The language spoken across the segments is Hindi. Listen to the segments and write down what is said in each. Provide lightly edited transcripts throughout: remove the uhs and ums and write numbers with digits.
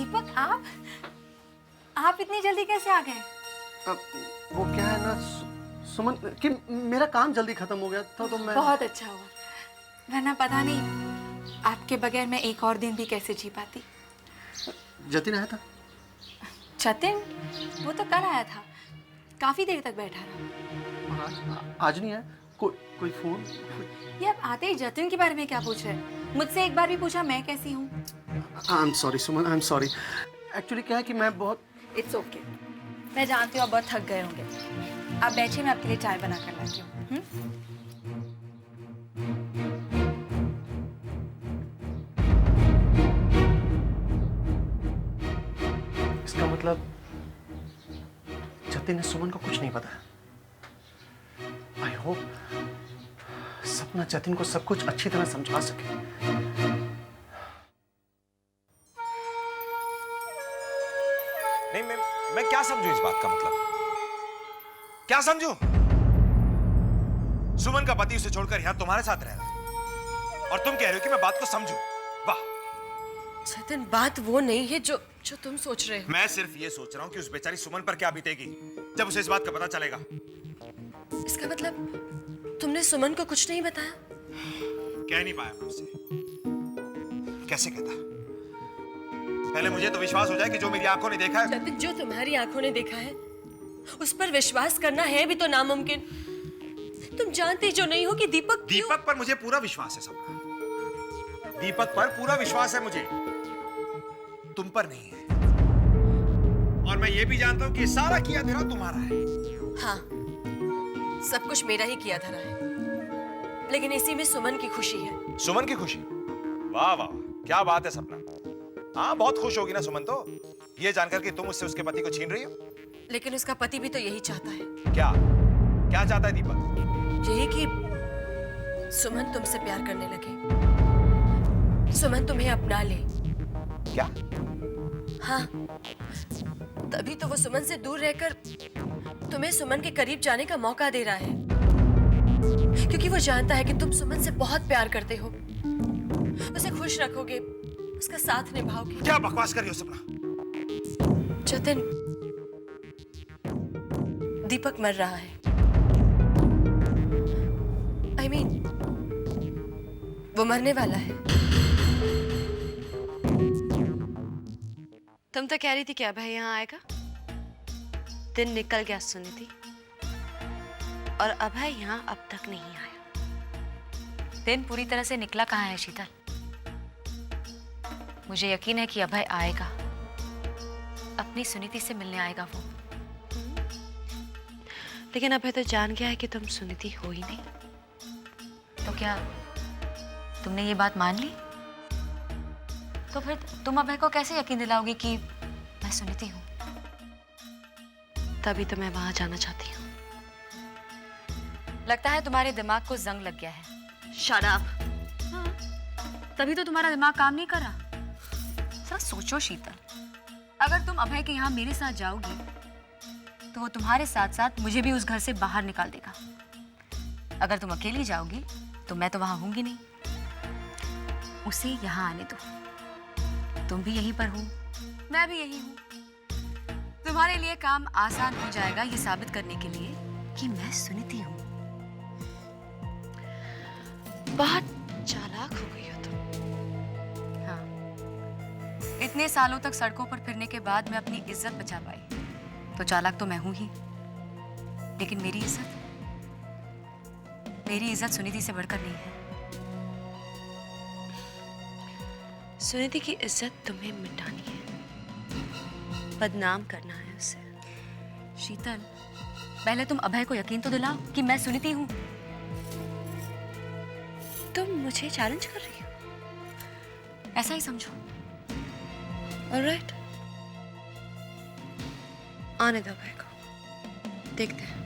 दीपक, आप इतनी जल्दी कैसे आ गए? वो क्या है ना सुमन कि मेरा काम जल्दी खत्म हो गया था तो मैं। बहुत अच्छा हुआ, वरना पता नहीं आपके बगैर मैं एक और दिन भी कैसे जी पाती। जतिन आया था? जतिन वो तो कल आया था, काफी देर तक बैठा रहा। और आज नहीं आया? कोई फोन? ये आप आते ही जतिन के बारे में क्या पूछ रहे हैं? मुझसे एक बार भी पूछा मैं कैसी हूँ? I am sorry Suman, I am sorry. Actually क्या है कि मैं बहुत। इट्स ओके, मैं जानती हूँ आप बहुत थक गए होंगे। आप बैठिए, मैं आपके लिए चाय बना कर लाती हूँ। इसका मतलब जतिन ने सुमन को कुछ नहीं बताया। आई होप सपना जतिन को सब कुछ अच्छी तरह समझा सके। नहीं, मैं क्या समझूं इस बात का मतलब? क्या समझूं? सुमन का पति उसे छोड़कर यहां तुम्हारे साथ रह रहा है और तुम कह रहे हो कि मैं बात को समझूं? वाह! जतिन, बात वो नहीं है जो तुम सोच रहे हो। मैं सिर्फ ये सोच रहा हूं कि उस बेचारी सुमन पर क्या बीतेगी जब उसे इस बात का पता चलेगा। इसका मतलब तुमने सुमन को कुछ नहीं बताया? कह नहीं पाया मैं उससे। कैसे कहता? पहले मुझे तो विश्वास हो जाए कि जो मेरी आंखों ने देखा है। जतिन, जो तुम्हारी आंखों ने देखा है उस पर विश्वास करना है भी तो नामुमकिन। तुम जानते जो नहीं हो कि दीपक पर मुझे पूरा विश्वास है सपना। दीपक पर पूरा विश्वास है मुझे, तुम पर नहीं है। और मैं ये भी जानता हूं कि सारा किया धरा तुम्हारा है। हाँ, सब कुछ मेरा ही किया धरा है, लेकिन इसी में सुमन की खुशी है। सुमन की खुशी? वाह वाह, क्या बात है सपना। हाँ, बहुत खुश होगी ना सुमन तो, ये जानकर कि तुम उससे उसके पति को छीन रही हो। लेकिन उसका पति भी तो यही चाहता है। क्या क्या चाहता है दीपक? यही कि सुमन तुमसे प्यार करने लगे, सुमन तुम्हें अपना ले। क्या? हाँ, तभी तो वो सुमन से दूर रहकर तुम्हें सुमन के करीब जाने का मौका दे रहा है, क्योंकि वो जानता है कि तुम सुमन से बहुत प्यार करते हो, उसे खुश रखोगे, उसका साथ निभाओगे। क्या बकवास कर रही हो सपना? जतिन, दीपक मर रहा है। I mean, वो मरने वाला है। तुम तो कह रही थी कि अभय यहाँ आएगा। दिन निकल गया सुनिधि, और अभय यहाँ अब तक नहीं आया। दिन पूरी तरह से निकला कहाँ है शीतल? मुझे यकीन है कि अभय आएगा, अपनी सुनीति से मिलने आएगा वो। लेकिन अभय तो जान गया है कि तुम सुनिधि हो ही नहीं। तो क्या तुमने ये बात मान ली? तो फिर तुम अभय को कैसे यकीन दिलाओगी कि मैं सुनीति हूँ? तभी तो मैं वहां जाना चाहती हूँ। लगता है तुम्हारे दिमाग को जंग लग गया है। Shut up. हाँ, तभी तो तुम्हारा दिमाग काम नहीं कर रहा। जरा सोचो शीतल, अगर तुम अभय के यहाँ मेरे साथ जाओगी तो वो तुम्हारे साथ साथ मुझे भी उस घर से बाहर निकाल देगा। अगर तुम अकेली जाओगी तो मैं तो वहां होंगी नहीं। उसे यहाँ आने दो, तुम भी यहीं पर हो, मैं भी यही हूँ। तुम्हारे लिए काम आसान हो जाएगा ये साबित करने के लिए कि मैं सुनीति हूँ। बहुत चालाक हो गई हो तुम। हाँ, इतने सालों तक सड़कों पर फिरने के बाद मैं अपनी इज्जत बचा पाई, तो चालाक तो मैं हूं ही। लेकिन मेरी इज्जत सुनीति से बढ़कर नहीं है। सुनिधि की इज्जत तुम्हें मिटानी है, बदनाम करना है उसे। शीतल, पहले तुम अभय को यकीन तो दिलाओ कि मैं सुनीति हूँ। तुम मुझे चैलेंज कर रही हो? ऐसा ही समझो। ऑलराइट, आने दो अभय को, देखते हैं।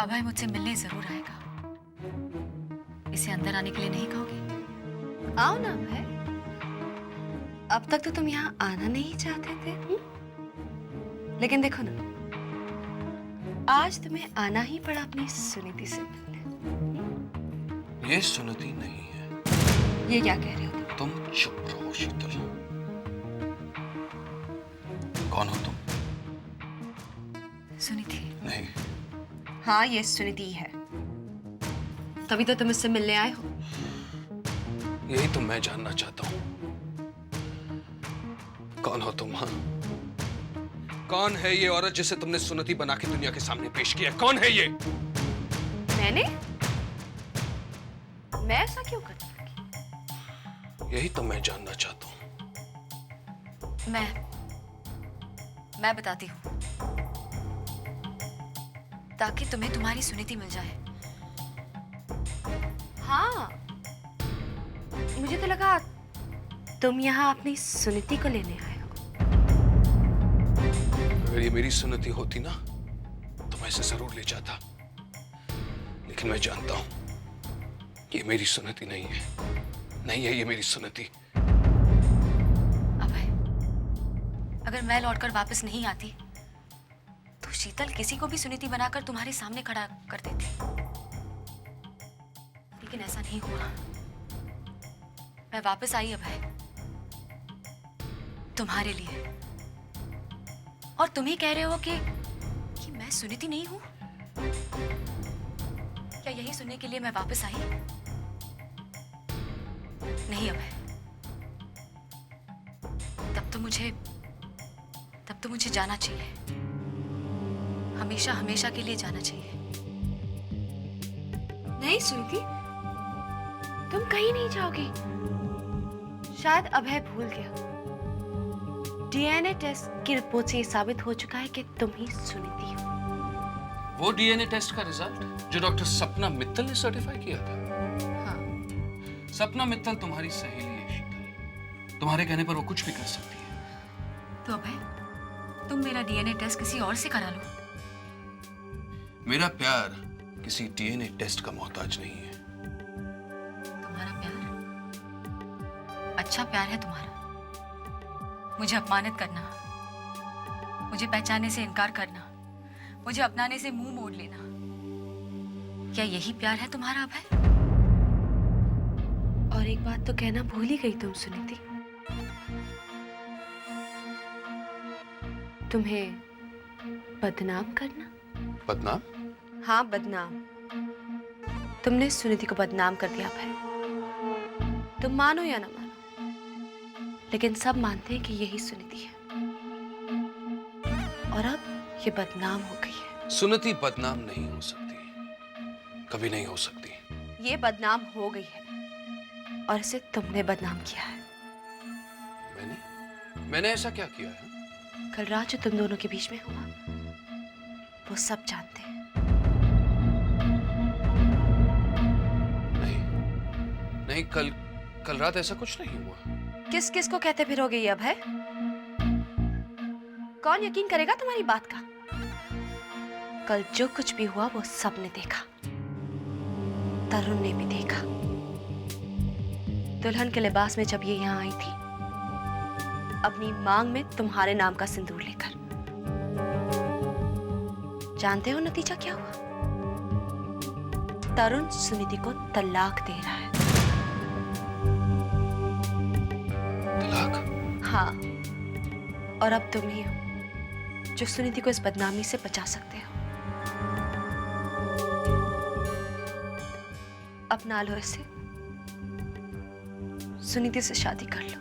अभय मुझसे मिलने जरूर आएगा। इसे अंदर आने के लिए नहीं कहोगे? आओ ना अभय। अब तक तो तुम यहाँ आना नहीं चाहते थे, लेकिन देखो ना, आज तुम्हें आना ही पड़ा अपनी सुनीति से मिलने। ये सुनीति नहीं है। ये क्या कह रहे हो तुम? तुम चुप रहो शीतल। कौन हो तुम? सुनीति। नहीं। हाँ, ये सुनीति है। तभी तो तुम इससे मिलने आए हो। यही तो मैं जानना चाहता हूं। कौन हो तुम? हाँ, कौन है ये औरत जिसे तुमने सुनीति बना के दुनिया के सामने पेश किया? कौन है ये? मैंने? मैं ऐसा क्यों कर दूंगी? यही तो मैं जानना चाहता हूं। मैं बताती हूँ, ताकि तुम्हें तुम्हारी सुनीति मिल जाए। हाँ, मुझे तो लगा तुम यहाँ अपनी सुनीति को लेने आए हो। अगर ये मेरी सुनीति होती ना तो मैं इसे जरूर ले जाता, लेकिन मैं जानता हूं कि ये मेरी सुनीति नहीं है। नहीं है ये मेरी सुनीति। अभय, अगर मैं लौटकर वापस नहीं आती तो शीतल किसी को भी सुनीति बनाकर तुम्हारे सामने खड़ा कर देती, लेकिन ऐसा नहीं हुआ। मैं वापस आई अभय, तुम्हारे लिए। और तुम ही कह रहे हो कि मैं सुनीति नहीं हूं? क्या यही सुनने के लिए मैं वापस आई? नहीं अभय, तब तो मुझे जाना चाहिए। हमेशा हमेशा के लिए जाना चाहिए। नहीं सुनीति, तुम कहीं नहीं जाओगी। शायद अभय भूल गया। डीएनए टेस्ट की रिपोर्ट से ये साबित हो चुका है कि तुम ही सुनीति हो। वो डीएनए टेस्ट का रिजल्ट जो डॉक्टर सपना मित्तल ने सर्टिफाई किया था। हाँ। सपना मित्तल तुम्हारी सहेली है शीतल। तुम्हारे कहने पर वो कुछ भी कर सकती है। तो अभय, तुम मेरा डीएनए टेस्ट किसी और से करा लो। मेरा प्यार किसी डीएनए टेस्ट का मोहताज नहीं है। तुम्हारा प्यार अच्छा प्यार है तुम्हारा। मुझे अपमानित करना, मुझे पहचानने से इनकार करना, मुझे अपनाने से मुंह मोड़ लेना, क्या यही प्यार है तुम्हारा अभय? और एक बात तो कहना भूल ही गई तुम सुनीति। तुम्हें बदनाम करना। बदनाम? हाँ, बदनाम। तुमने सुनीति को बदनाम कर दिया भाई। तुम मानो या ना मानो, लेकिन सब मानते हैं कि यही सुनीति है। और अब ये बदनाम हो गई है। सुनीति बदनाम नहीं हो सकती, कभी नहीं हो सकती। ये बदनाम हो गई है और इसे तुमने बदनाम किया है। मैंने ऐसा क्या किया है? कल रात जो तुम दोनों के बीच में हुआ, वो सब जानते हैं। नहीं, कल रात ऐसा कुछ नहीं हुआ। किस किस को कहते फिरोगे ये अब है? कौन यकीन करेगा तुम्हारी बात का? कल जो कुछ भी हुआ वो सबने देखा। तरुण ने भी देखा। दुल्हन के लिबास में जब ये यहाँ आई थी, अपनी मांग में तुम्हारे नाम का सिंदूर लेकर। जानते हो नतीजा क्या हुआ? तरुण सुनीति को तलाक दे रहा है। तलाक? हाँ, और अब तुम ही हो जो सुनीति को इस बदनामी से बचा सकते हो। अपना लो इसे, सुनीति से शादी कर लो।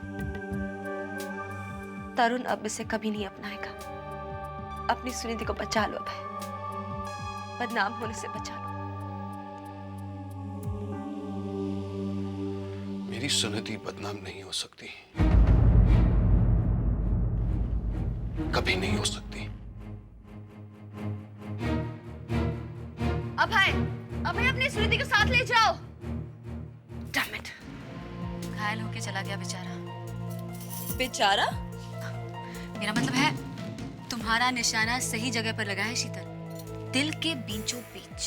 तरुण अब इसे कभी नहीं अपनाएगा। अपनी सुनीति को बचा लो भाई, बदनाम होने से बचा लो। मेरी सुनीति बदनाम नहीं हो सकती, कभी नहीं हो सकती। अभय, अभय अपनी सुनीति को साथ ले जाओ। Damn it! घायल होके चला गया बेचारा। बेचारा? मेरा मतलब है तुम्हारा निशाना सही जगह पर लगा है शीतल। दिल के बीचों बीच।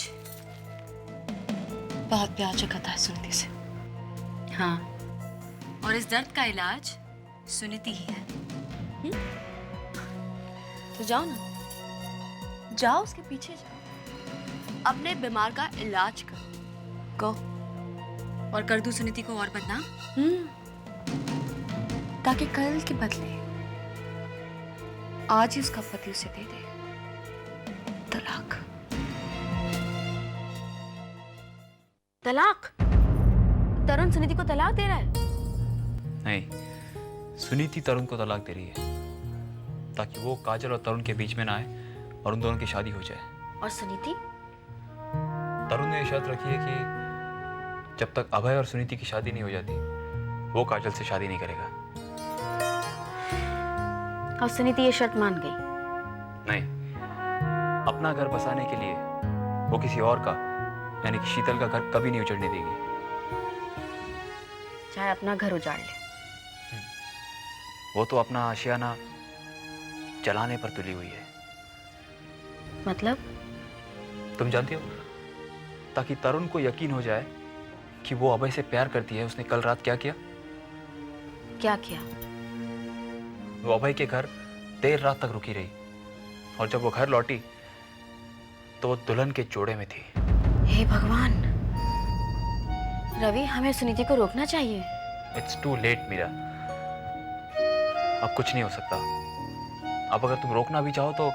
बहुत प्यार जताता है सुनीति से। हाँ, और इस दर्द का इलाज सुनीति ही है। तो जाओ ना, जाओ उसके पीछे जाओ, अपने बीमार का इलाज करो। गो। और कर दूं सुनीति को और बदनाम? ताकि कल के बदले आज ही उसका पति उसे दे दे तलाक। तलाक? तरुण सुनीति को तलाक दे रहा है? नहीं, सुनीति तरुण को तलाक दे रही है ताकि वो काजल और तरुण के बीच में ना आए और उन दोनों की शादी हो जाए। और सुनीति? तरुण ने ये शर्त रखी है कि जब तक अभय और सुनीति की शादी नहीं हो जाती वो काजल से शादी नहीं करेगा। और सुनीति ये शर्त मान गई? नहीं, अपना घर बसाने के लिए वो किसी और का यानी कि शीतल का घर कभी नहीं उजड़ने देगी। चाहे अपना घर उजाड़ ले। वो तो अपना आशियाना जलाने पर तुली हुई है। मतलब? तुम जानती हो, ताकि तरुण को यकीन हो जाए कि वो अभय से प्यार करती है, उसने कल रात क्या किया? क्या किया? वो अभय के घर देर रात तक रुकी रही और जब वो घर लौटी तो वो दुल्हन के जोड़े में थी। हे भगवान, रवि हमें सुनीति को रोकना चाहिए। इट्स टू लेट मीरा, अब कुछ नहीं हो सकता। अब अगर तुम रोकना भी चाहो तो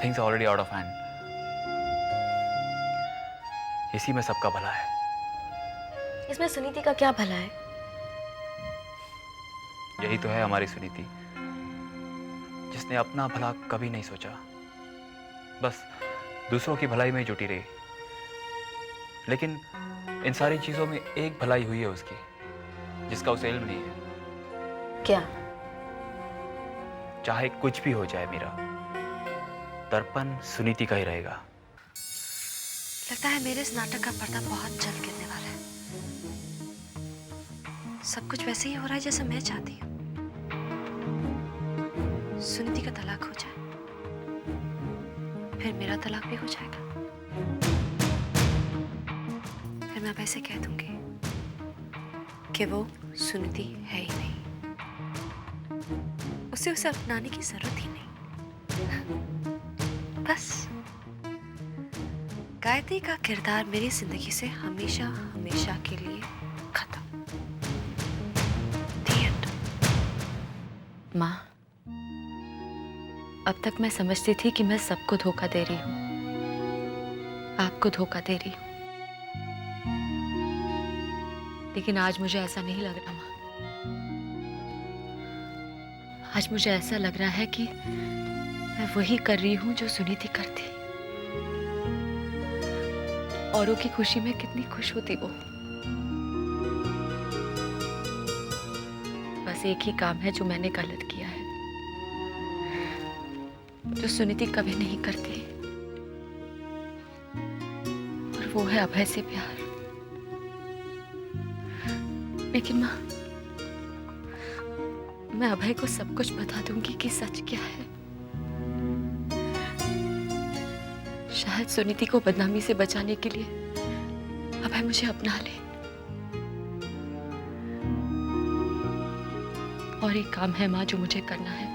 things are already out of hand. इसी में सबका भला है। इसमें सुनीति का क्या भला है? यही तो है हमारी सुनीति, जिसने अपना भला कभी नहीं सोचा, बस दूसरों की भलाई में ही जुटी रही। लेकिन इन सारी चीजों में एक भलाई हुई है उसकी, जिसका उसे इल्म नहीं है। क्या? चाहे कुछ भी हो जाए मीरा, दर्पण सुनीति का ही रहेगा। लगता है मेरे इस नाटक का पर्दा बहुत जल्द गिरने वाला है। सब कुछ वैसे ही हो रहा है जैसे मैं चाहती हूँ। सुनीति का तलाक हो जाए, फिर मेरा तलाक भी हो जाएगा। फिर मैं वैसे कह दूंगी कि वो सुनीति है ही नहीं, उसे अपनाने की जरूरत ही नहीं। बस गायत्री का किरदार मेरी जिंदगी से हमेशा हमेशा के लिए खत्म। The end। माँ, अब तक मैं समझती थी कि मैं सबको धोखा दे रही हूँ, आपको धोखा दे रही हूँ, लेकिन आज मुझे ऐसा नहीं लग रहा माँ। आज मुझे ऐसा लग रहा है कि मैं वही कर रही हूँ जो सुनीति करती। औरों की खुशी में कितनी खुश होती वो। बस एक ही काम है जो मैंने गलत किया है, जो सुनीति कभी नहीं करती, और वो है अभय से प्यार। लेकिन माँ, मैं अभय को सब कुछ बता दूंगी कि सच क्या है। शायद सुनीति को बदनामी से बचाने के लिए अभय मुझे अपना ले। और एक काम है माँ जो मुझे करना है।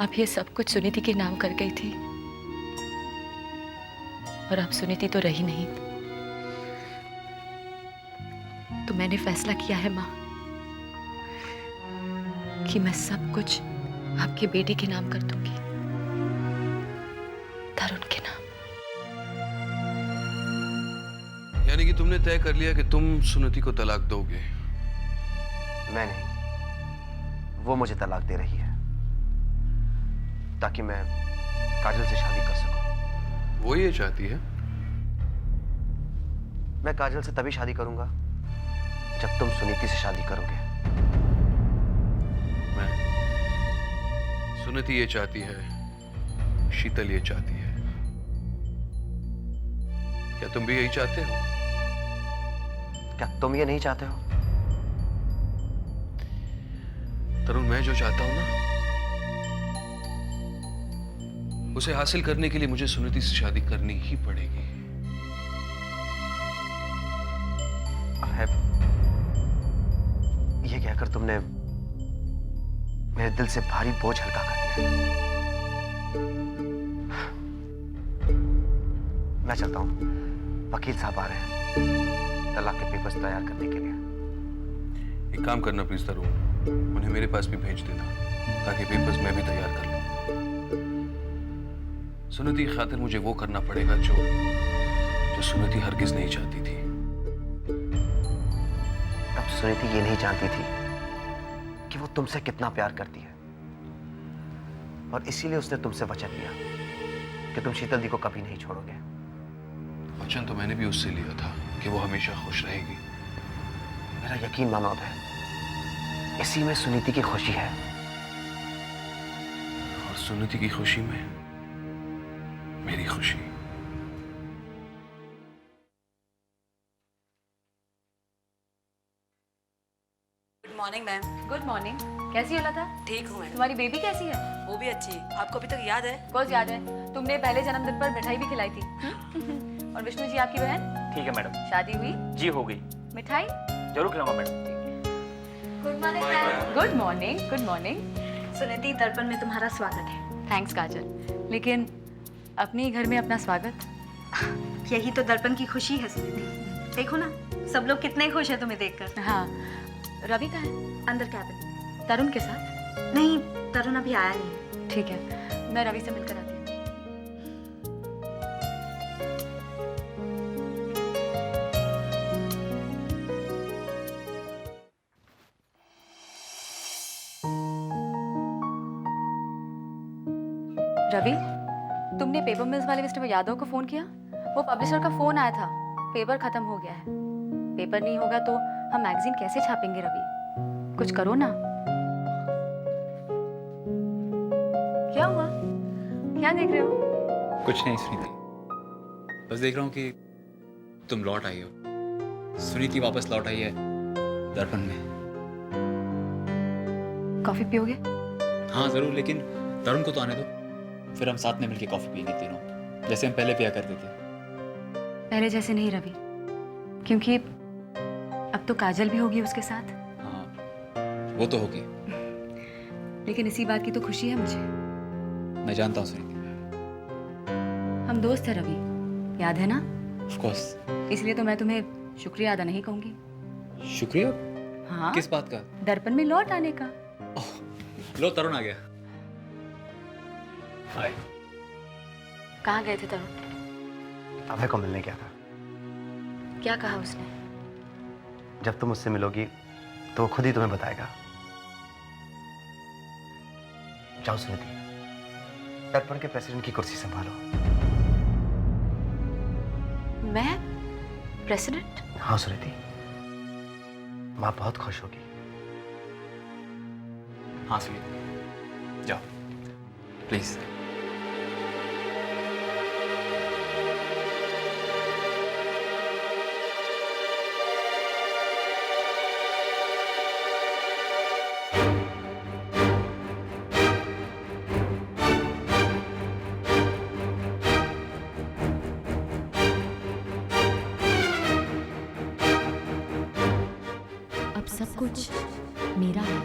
अब ये सब कुछ सुनीति के नाम कर गई थी, और अब सुनीति तो रही नहीं। तो मैंने फैसला किया है माँ कि मैं सब कुछ आपके बेटे के नाम कर दूंगी, तरुण के नाम। यानी कि तुमने तय कर लिया कि तुम सुनीति को तलाक दोगे? मैं नहीं, वो मुझे तलाक दे रही है ताकि मैं काजल से शादी कर सकूं। वो ये चाहती है? मैं काजल से तभी शादी करूंगा जब तुम सुनीति से शादी करोगे। मैं सुनीति ये चाहती है, शीतल ये चाहती है। क्या तुम भी यही चाहते हो? क्या तुम ये नहीं चाहते हो? तरुण, मैं जो चाहता हूं ना उसे हासिल करने के लिए मुझे सुनीति से शादी करनी ही पड़ेगी। अभय, ये कहकर तुमने मेरे दिल से भारी बोझ हल्का कर दिया। मैं चलता हूं, वकील साहब आ रहे हैं तलाक के पेपर्स तैयार करने के लिए। एक काम करना प्लीज तरुण, उन्हें मेरे पास भी भेज देना ताकि पेपर्स मैं भी तैयार कर लूं। सुनीति की खातिर मुझे वो करना पड़ेगा जो सुनीति हरगिज नहीं चाहती थी। अब सुनीति ये नहीं जानती थी कि वो तुमसे कितना प्यार करती है, और इसीलिए उसने तुमसे वचन लिया कि तुम शीतल दी को कभी नहीं छोड़ोगे। वचन तो मैंने भी उससे लिया था कि वो हमेशा खुश रहेगी। मेरा यकीन मानो अब है, इसी में सुनीति की खुशी है। और सुनीति की खुशी में मेरी खुशी। Good morning ma'am. Good morning. कैसी हो लता? ठीक हूँ मैम। तुम्हारी बेबी कैसी है? वो भी अच्छी है। आपको अभी तक याद है? बहुत याद है, तुमने पहले जन्मदिन पर मिठाई भी खिलाई थी। और विष्णु जी आपकी बहन? ठीक है मैडम। शादी हुई? जी हो गई। मिठाई? जरूर खिलाऊंगा madam. Good morning ma'am. Good morning, good morning. Suniti, दर्पण में तुम्हारा स्वागत है। थैंक्स काजल, लेकिन अपने ही घर में अपना स्वागत? यही तो दर्पण की खुशी है सुनीति। देखो ना, सब लोग कितने खुश हैं तुम्हें देखकर। हाँ, रवि कहाँ है? अंदर कैबिन। तरुण के साथ? नहीं, तरुण अभी आया नहीं। ठीक है, मैं रवि से मिलकर आती हूँ। रवि, तुमने पेपर मिल्स वाले मिस्टर यादव को फोन किया? वो पब्लिशर का फोन आया था, पेपर खत्म हो गया है। पेपर नहीं होगा तो हम मैगजीन कैसे छापेंगे? रवि, कुछ करो ना। क्या हुआ? क्या देख रहे हो? कुछ नहीं सुनीति, बस देख रहा हूँ कि तुम लौट आई हो। सुनीति वापस लौट आई है दर्पण में। कॉफी पियोगे? हाँ जरूर, लेकिन तरुण को तो आने दो, फिर हम साथ में मिलके कॉफी पिएंगे तीनों, जैसे हम पहले पिया करते थे। पहले जैसे नहीं रवि, क्योंकि अब तो काजल भी होगी उसके साथ। हाँ वो तो होगी, लेकिन इसी बात की तो खुशी है मुझे। मैं जानता हूँ सुनीति। हम दोस्त हैं रवि, याद है ना? Of course. इसलिए तो मैं तुम्हें शुक्रिया अदा नहीं कहूंगी। शुक्रिया? हाँ, किस बात का? दर्पण में लौट आने का। लो तरुण आ गया। हाय। कहाँ गए थे तरुण? अभय को मिलने गया था। क्या कहा उसने? जब तुम उससे मिलोगी तो वो खुद ही तुम्हें बताएगा। जाओ सुनीति, दर्पण के प्रेसिडेंट की कुर्सी संभालो। मैं प्रेसिडेंट? हाँ सुनीति, माँ बहुत खुश होगी। हाँ सुनीति, जाओ प्लीज। अब सब कुछ मेरा है।